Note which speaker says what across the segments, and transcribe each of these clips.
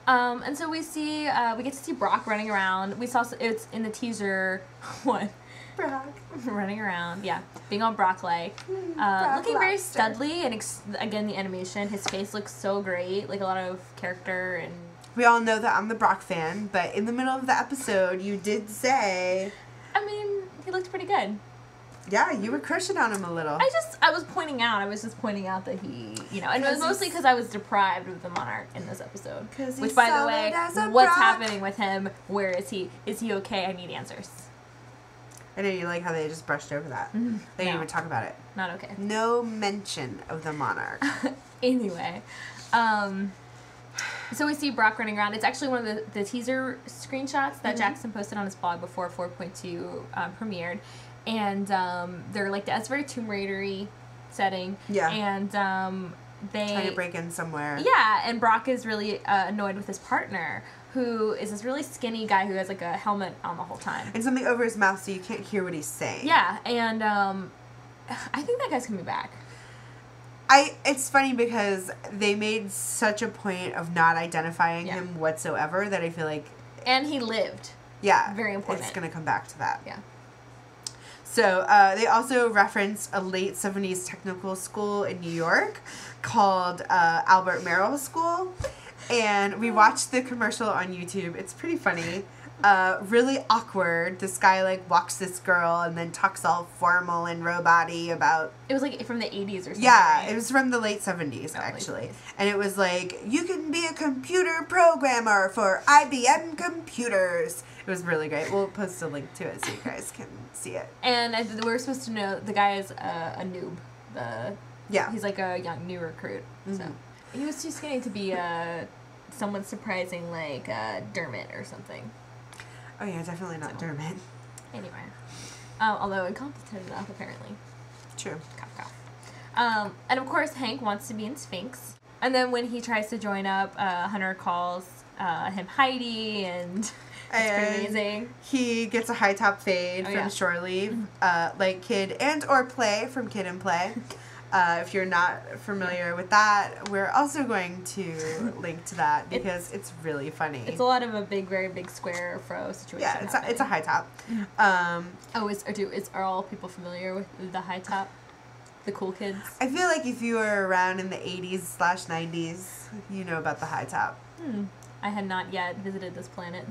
Speaker 1: And so we get to see Brock running around. We saw it's in the teaser. What?
Speaker 2: Brock
Speaker 1: running around, yeah, being all Brock-like, looking very studly, and again the animation, his face looks so great, like a lot of character. And
Speaker 2: we all know that I'm the Brock fan, but in the middle of the episode, you did say,
Speaker 1: I mean, he looked pretty good.
Speaker 2: Yeah, you were crushing on him a little.
Speaker 1: I was just pointing out that he, and it was mostly because I was deprived of the Monarch in this episode. Which, by the way, what's happening with him? Where is he? Is he okay? I need answers.
Speaker 2: I know you like how they just brushed over that. They didn't even talk about it.
Speaker 1: Not okay.
Speaker 2: No mention of the Monarch.
Speaker 1: Anyway, so we see Brock running around. It's actually one of the teaser screenshots that Jackson posted on his blog before 4.2 premiered. And they're like, that's very Tomb Raider-y setting. Yeah. And they...
Speaker 2: trying to break in somewhere.
Speaker 1: Yeah, and Brock is really annoyed with his partner, who is this really skinny guy who has like a helmet on the whole time.
Speaker 2: And something over his mouth so you can't hear what he's saying.
Speaker 1: Yeah, and I think that guy's gonna be back.
Speaker 2: It's funny because they made such a point of not identifying him whatsoever that I feel like...
Speaker 1: And he lived.
Speaker 2: Yeah.
Speaker 1: Very important.
Speaker 2: It's gonna come back to that.
Speaker 1: Yeah.
Speaker 2: So, they also referenced a late 70s technical school in New York called Albert Merrill School. And we watched the commercial on YouTube. It's pretty funny. Really awkward. This guy, like, walks this girl and then talks all formal and robot-y about...
Speaker 1: It was, like, from the 80s or something.
Speaker 2: Yeah,
Speaker 1: right?
Speaker 2: It was from the late 70s, actually. And it was like, you can be a computer programmer for IBM computers. It was really great. We'll post a link to it so you guys can see it. And
Speaker 1: we're supposed to know the guy is a noob. He's like a young new recruit. So he was too skinny to be someone surprising like Dermot or something.
Speaker 2: Oh yeah, definitely not Dermot.
Speaker 1: Anyway, although incompetent enough apparently.
Speaker 2: True.
Speaker 1: Cough cough. And of course Hank wants to be in Sphinx. And then when he tries to join up, Hunter calls him Heidi and. It's pretty amazing.
Speaker 2: He gets a high top fade from Shore Leave, like Kid and or Play from Kid and Play. If you're not familiar with that, we're also going to link to that because it's really funny.
Speaker 1: It's a lot of a very big square fro situation.
Speaker 2: Yeah, it's a high top.
Speaker 1: Are all people familiar with the high top? The cool kids?
Speaker 2: I feel like if you were around in the 80s/90s, you know about the high top.
Speaker 1: I had not yet visited this planet.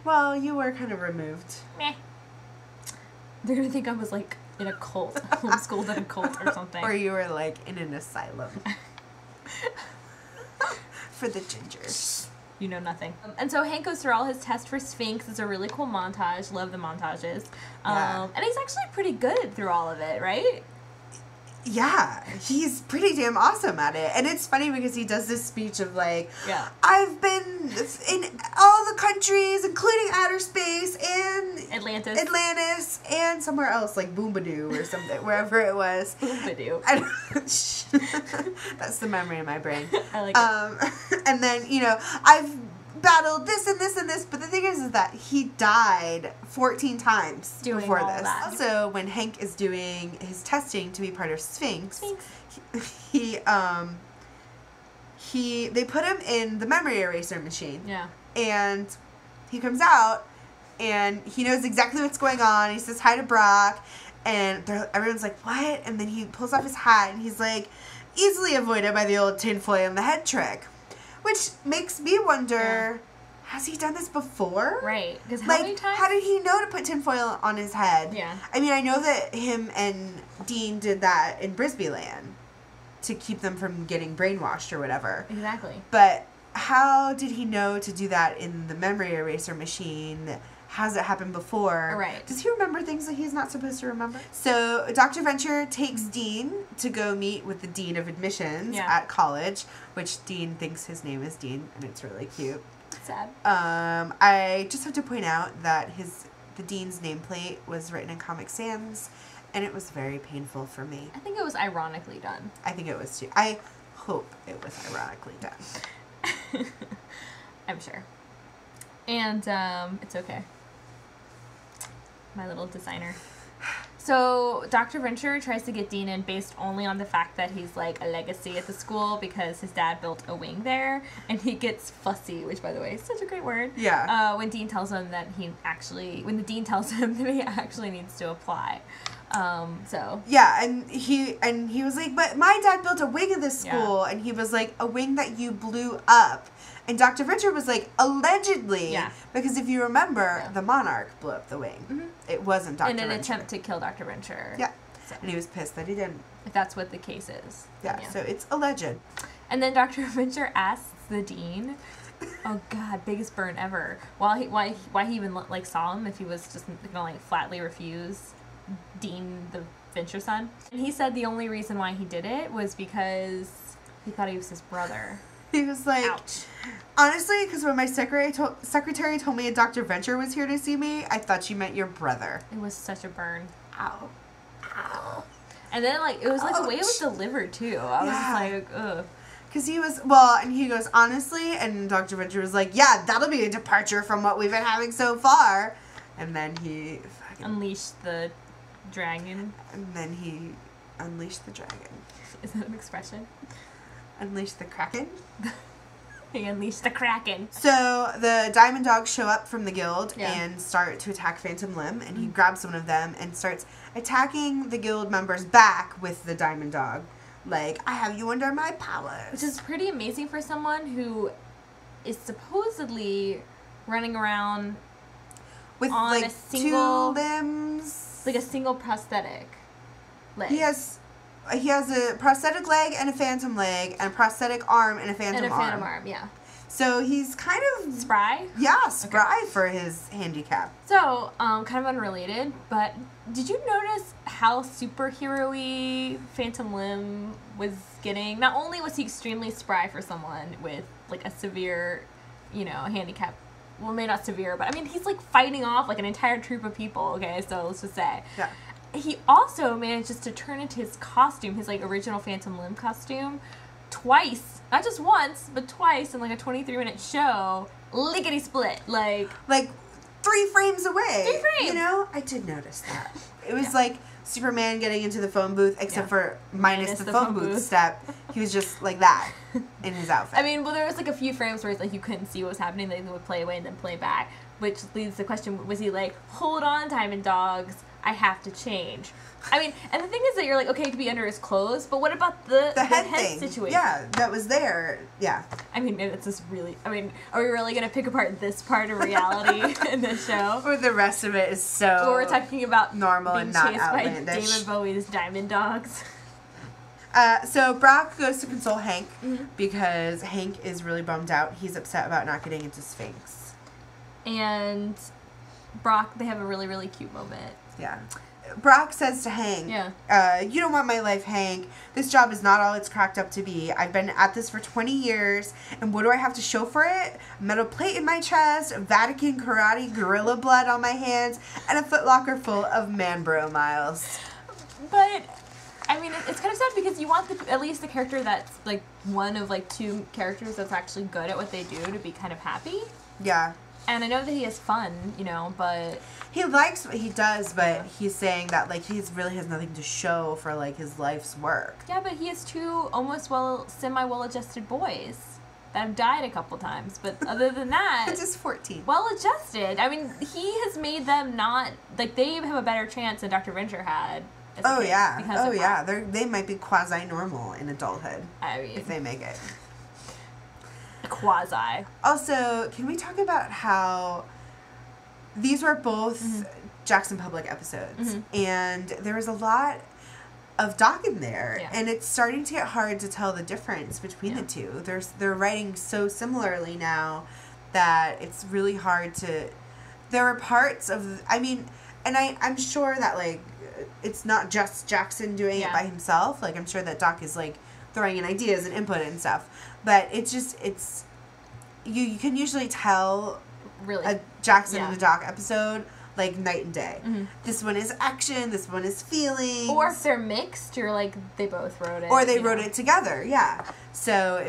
Speaker 2: Well, you were kind of removed.
Speaker 1: Meh. They're going to think I was, like, in a cult. Homeschooled in a cult or something.
Speaker 2: Or you were, like, in an asylum. For the gingers.
Speaker 1: You know nothing. And so Hank goes through all his tests for Sphinx. It's a really cool montage. Love the montages. And he's actually pretty good through all of it, right?
Speaker 2: Yeah, he's pretty damn awesome at it. And it's funny because he does this speech of like, I've been in all the countries, including outer space and Atlantis and somewhere else, like Boombadoo or something, wherever it was.
Speaker 1: Boombadoo.
Speaker 2: That's the memory in my brain.
Speaker 1: I like it.
Speaker 2: And then, I've battled this and this and this, but the thing is that he died 14 times before this. Also, when Hank is doing his testing to be part of Sphinx, they put him in the memory eraser machine.
Speaker 1: Yeah.
Speaker 2: And he comes out and he knows exactly what's going on. He says hi to Brock and everyone's like, what? And then he pulls off his hat and he's like, easily avoided by the old tinfoil in the head trick. Which makes me wonder, has he done this before?
Speaker 1: Right. Because how many times?
Speaker 2: How did he know to put tinfoil on his head?
Speaker 1: Yeah.
Speaker 2: I mean, I know that him and Dean did that in Brisbyland to keep them from getting brainwashed or whatever.
Speaker 1: Exactly.
Speaker 2: But how did he know to do that in the memory eraser machine? Has it happened before?
Speaker 1: Right.
Speaker 2: Does he remember things that he's not supposed to remember? So Dr. Venture takes Dean to go meet with the Dean of Admissions at college, which Dean thinks his name is Dean, and it's really cute.
Speaker 1: Sad.
Speaker 2: I just have to point out that the Dean's nameplate was written in Comic Sans, and it was very painful for me.
Speaker 1: I think it was ironically done.
Speaker 2: I think it was too. I hope it was ironically done.
Speaker 1: I'm sure. And it's okay. My little designer. So Dr. Venture tries to get Dean in based only on the fact that he's like a legacy at the school because his dad built a wing there, and he gets fussy, which by the way is such a great word.
Speaker 2: Yeah.
Speaker 1: When Dean tells him that when the dean tells him that he actually needs to apply. So. Yeah,
Speaker 2: and he was like, but my dad built a wing of this school, and he was like, a wing that you blew up. And Dr. Venture was like, allegedly, because if you remember, the Monarch blew up the wing. Mm-hmm. It wasn't Dr. Venture.
Speaker 1: In an attempt to kill Dr. Venture.
Speaker 2: Yeah. So. And he was pissed that he didn't.
Speaker 1: If that's what the case is.
Speaker 2: Yeah, so it's alleged.
Speaker 1: And then Dr. Venture asks the dean, oh God, biggest burn ever, why he even like saw him if he was just gonna like flatly refuse Dean, the Venture son. And he said the only reason why he did it was because he thought he was his brother.
Speaker 2: He was like, ouch. Honestly, because when my secretary told me Dr. Venture was here to see me, I thought she meant your brother.
Speaker 1: It was such a burn.
Speaker 2: Ow. Ow.
Speaker 1: And then, like, it was like the way it was delivered, too. I was just like, ugh.
Speaker 2: Because he was, and he goes, honestly, and Dr. Venture was like, yeah, that'll be a departure from what we've been having so far. And then he fucking
Speaker 1: unleashed the dragon.
Speaker 2: And then he unleashed the dragon.
Speaker 1: Is that an expression?
Speaker 2: Unleash the Kraken?
Speaker 1: He unleashed the Kraken.
Speaker 2: So the Diamond Dogs show up from the guild and start to attack Phantom Limb, and he grabs one of them and starts attacking the guild members back with the Diamond Dog. Like, I have you under my powers.
Speaker 1: Which is pretty amazing for someone who is supposedly running around
Speaker 2: with
Speaker 1: on
Speaker 2: like
Speaker 1: a single
Speaker 2: 2 limbs.
Speaker 1: Like a single prosthetic leg.
Speaker 2: He has a prosthetic leg and a phantom leg, and a prosthetic arm and a phantom arm.
Speaker 1: And a phantom arm, yeah.
Speaker 2: So he's kind of...
Speaker 1: spry?
Speaker 2: Yeah, spry for his handicap.
Speaker 1: So, kind of unrelated, but did you notice how superhero-y Phantom Limb was getting? Not only was he extremely spry for someone with, like, a severe, handicap. Well, maybe not severe, but, I mean, he's, like, fighting off, like, an entire troop of people, okay? So, let's just say.
Speaker 2: Yeah.
Speaker 1: He also manages to turn into his costume, his, like, original Phantom Limb costume, twice. Not just once, but twice in, like, a 23-minute show. Lickety-split. Like
Speaker 2: 3 frames away.
Speaker 1: 3 frames.
Speaker 2: I did notice that. It was like Superman getting into the phone booth, except for minus the phone booth step. He was just like that in his outfit.
Speaker 1: I mean, well, there was, like, a few frames where it's like you couldn't see what was happening. They would play away and then play back, which leads to the question, was he like, hold on, Diamond Dogs, I have to change. I mean, and the thing is that you're like, okay, it could be under his clothes, but what about the head situation?
Speaker 2: Yeah, that was there. Yeah.
Speaker 1: I mean, it's just really, are we really going to pick apart this part of reality in this show?
Speaker 2: Or the rest of it is so
Speaker 1: or we're talking about
Speaker 2: normal and not outlandish.
Speaker 1: By David Bowie's Diamond Dogs.
Speaker 2: So Brock goes to console Hank because Hank is really bummed out. He's upset about not getting into Sphinx.
Speaker 1: And Brock, they have a really, really cute moment.
Speaker 2: Yeah. Brock says to Hank, you don't want my life, Hank. This job is not all it's cracked up to be. I've been at this for 20 years, and what do I have to show for it? A metal plate in my chest, Vatican karate gorilla blood on my hands, and a footlocker full of man-bro miles.
Speaker 1: But, I mean, it's kind of sad because you want at least the character that's, like, one of, like, 2 characters that's actually good at what they do to be kind of happy.
Speaker 2: Yeah.
Speaker 1: And I know that he has fun, but...
Speaker 2: He likes what he does, but he's saying that, like, he really has nothing to show for, like, his life's work.
Speaker 1: Yeah, but he has 2 almost semi-well-adjusted boys that have died a couple times. But other than that...
Speaker 2: It's just 14.
Speaker 1: Well-adjusted. I mean, he has made them not... Like, they have a better chance than Dr. Venture had.
Speaker 2: Oh, yeah. They might be quasi-normal in adulthood.
Speaker 1: I mean...
Speaker 2: If they make it.
Speaker 1: Quasi.
Speaker 2: Also, can we talk about how these were both Jackson Publick episodes, and there was a lot of Doc in there, and it's starting to get hard to tell the difference between the two. They're writing so similarly now that it's really hard to... There are parts of... I mean, and I'm sure that, like, it's not just Jackson doing it by himself. Like, I'm sure that Doc is, like, throwing in ideas and input and stuff. But it's you can usually tell
Speaker 1: really
Speaker 2: a Jackson and a Doc episode like night and day. This one is action, this one is feelings.
Speaker 1: Or if they're mixed, you're like, they both wrote it.
Speaker 2: Or they wrote it together, So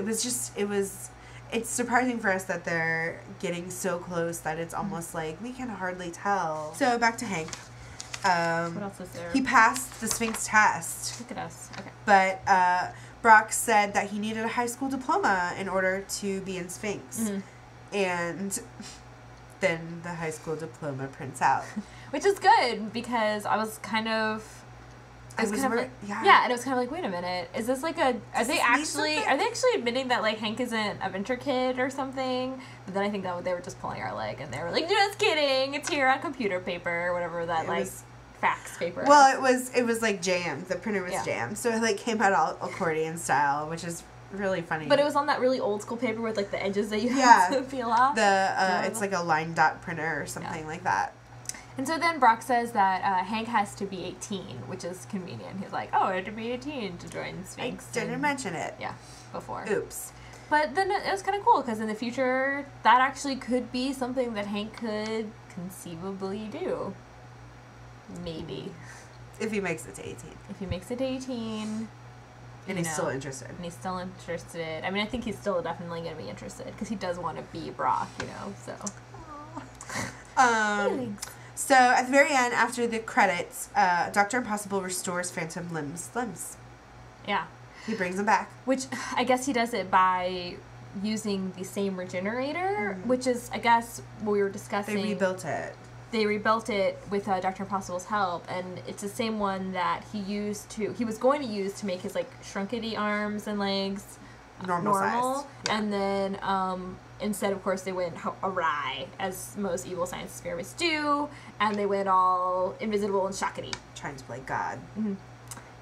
Speaker 2: it's surprising for us that they're getting so close that it's almost like we can hardly tell. So back to Hank.
Speaker 1: What else is there?
Speaker 2: He passed the Sphinx test.
Speaker 1: Look at us. Okay.
Speaker 2: But Brock said that he needed a high school diploma in order to be in Sphinx. Mm-hmm. And then the high school diploma prints out.
Speaker 1: Which is good, because I was kind of... and it was kind of like, wait a minute, is this like a... Are they actually admitting that, like, Hank isn't a venture kid or something? But then I think that they were just pulling our leg, and they were like, just kidding, it's here on computer paper, or whatever that, fax paper.
Speaker 2: Well, it was like jammed. The printer was jammed. So it, like, came out all accordion style, which is really funny.
Speaker 1: But it was on that really old school paper with, like, the edges that you have to peel off.
Speaker 2: It's like a line dot printer or something like that.
Speaker 1: And so then Brock says that Hank has to be 18, which is convenient. He's like, I had to be 18 to join Sphinx.
Speaker 2: I didn't mention it.
Speaker 1: Yeah, before.
Speaker 2: Oops.
Speaker 1: But then it was kind of cool, because in the future, that actually could be something that Hank could conceivably do. Maybe.
Speaker 2: If he makes it to 18.
Speaker 1: If he makes it to 18.
Speaker 2: And he's still interested.
Speaker 1: And he's still interested. I mean, I think he's still definitely going to be interested, because he does want to be Brock, so. Feelings.
Speaker 2: So, at the very end, after the credits, Dr. Impossible restores Phantom limbs.
Speaker 1: Yeah.
Speaker 2: He brings them back.
Speaker 1: Which, I guess he does it by using the same regenerator, which is, I guess, what we were discussing.
Speaker 2: They rebuilt it.
Speaker 1: They rebuilt it with Dr. Impossible's help, and it's the same one that he was going to use to make his, like, shrunkity arms and legs
Speaker 2: normal size.
Speaker 1: Yeah. And then, instead, of course, they went awry, as most evil science experiments do, and they went all invisible and shockity.
Speaker 2: Trying to play God.
Speaker 1: Mm-hmm.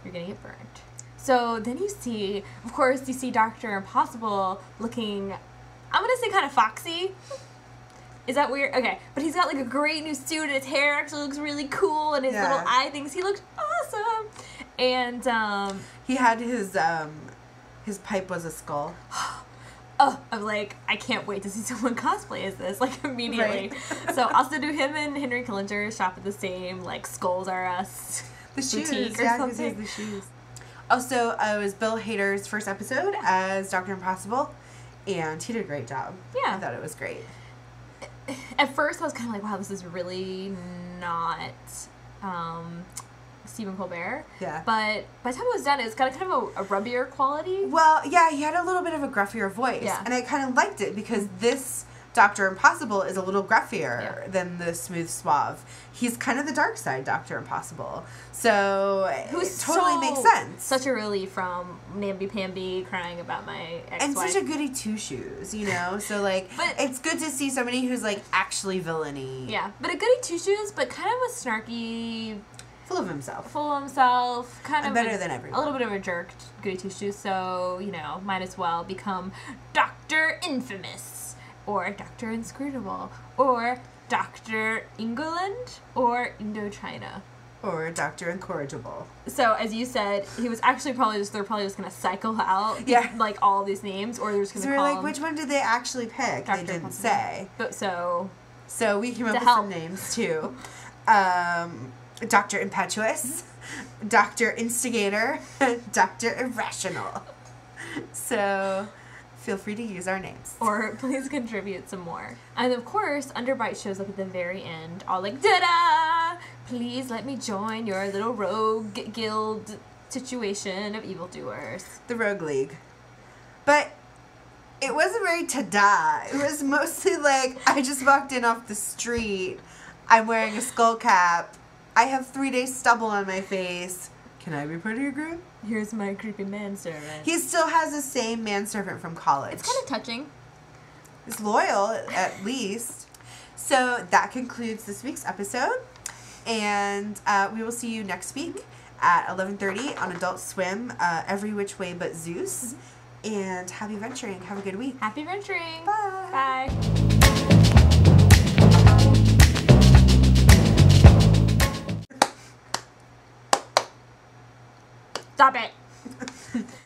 Speaker 1: You're gonna get burnt. So then you see Dr. Impossible looking, I'm gonna say kind of foxy. Is that weird? Okay, but he's got like a great new suit, and his hair actually looks really cool, and his little eye things, he looked awesome. And
Speaker 2: he had his pipe was a skull.
Speaker 1: Oh, I'm like, I can't wait to see someone cosplay as this, like, immediately. Right. So also do him and Henry Killinger shop at the same, like, Skulls R Us boutique or something.
Speaker 2: The shoes. Also, it was Bill Hader's first episode as Dr. Impossible, and he did a great job.
Speaker 1: Yeah.
Speaker 2: I thought it was great.
Speaker 1: At first, I was kind of like, wow, this is really not Stephen Colbert.
Speaker 2: Yeah.
Speaker 1: But by the time it was done, it's got kind of a rubbier quality.
Speaker 2: Well, yeah, he had a little bit of a gruffier voice.
Speaker 1: Yeah.
Speaker 2: And I kind of liked it, because this Dr. Impossible is a little gruffier than the smooth suave. He's kind of the dark side Dr. Impossible. So it totally makes sense.
Speaker 1: Such a relief from namby-pamby crying about my ex-wife.
Speaker 2: And such a goody two-shoes, So, like, but it's good to see somebody who's, like, actually villainy.
Speaker 1: Yeah, but a goody two-shoes, but kind of a snarky...
Speaker 2: Full of himself,
Speaker 1: kind of
Speaker 2: better than everyone.
Speaker 1: A little bit of a jerk, goody two-shoes, so, might as well become Dr. Infamous, or Dr. Inscrutable, or Dr. England, or Indochina.
Speaker 2: Or Dr. Incorrigible.
Speaker 1: So, as you said, he was actually they're probably just going to cycle out, like, all these names, or they're just going to call them...
Speaker 2: which one did they actually pick? Dr. They didn't Impossible. Say.
Speaker 1: But
Speaker 2: So we came up with some names, too. Dr. Impetuous, Dr. Instigator, Dr. Irrational. So, feel free to use our names.
Speaker 1: Or please contribute some more. And of course, Underbite shows up at the very end, all like, da-da! Please let me join your little rogue guild situation of evildoers.
Speaker 2: The Rogue League. But it wasn't very ta-da. It was mostly like, I just walked in off the street. I'm wearing a skull cap. I have 3 days stubble on my face. Can I be part of your group?
Speaker 1: Here's my creepy manservant.
Speaker 2: He still has the same manservant from college.
Speaker 1: It's kind of touching.
Speaker 2: He's loyal, at least. So that concludes this week's episode. And we will see you next week at 11:30 on Adult Swim, Every Which Way But Zeus. And happy venturing. Have a good week.
Speaker 1: Happy venturing.
Speaker 2: Bye.
Speaker 1: Bye. Stop it.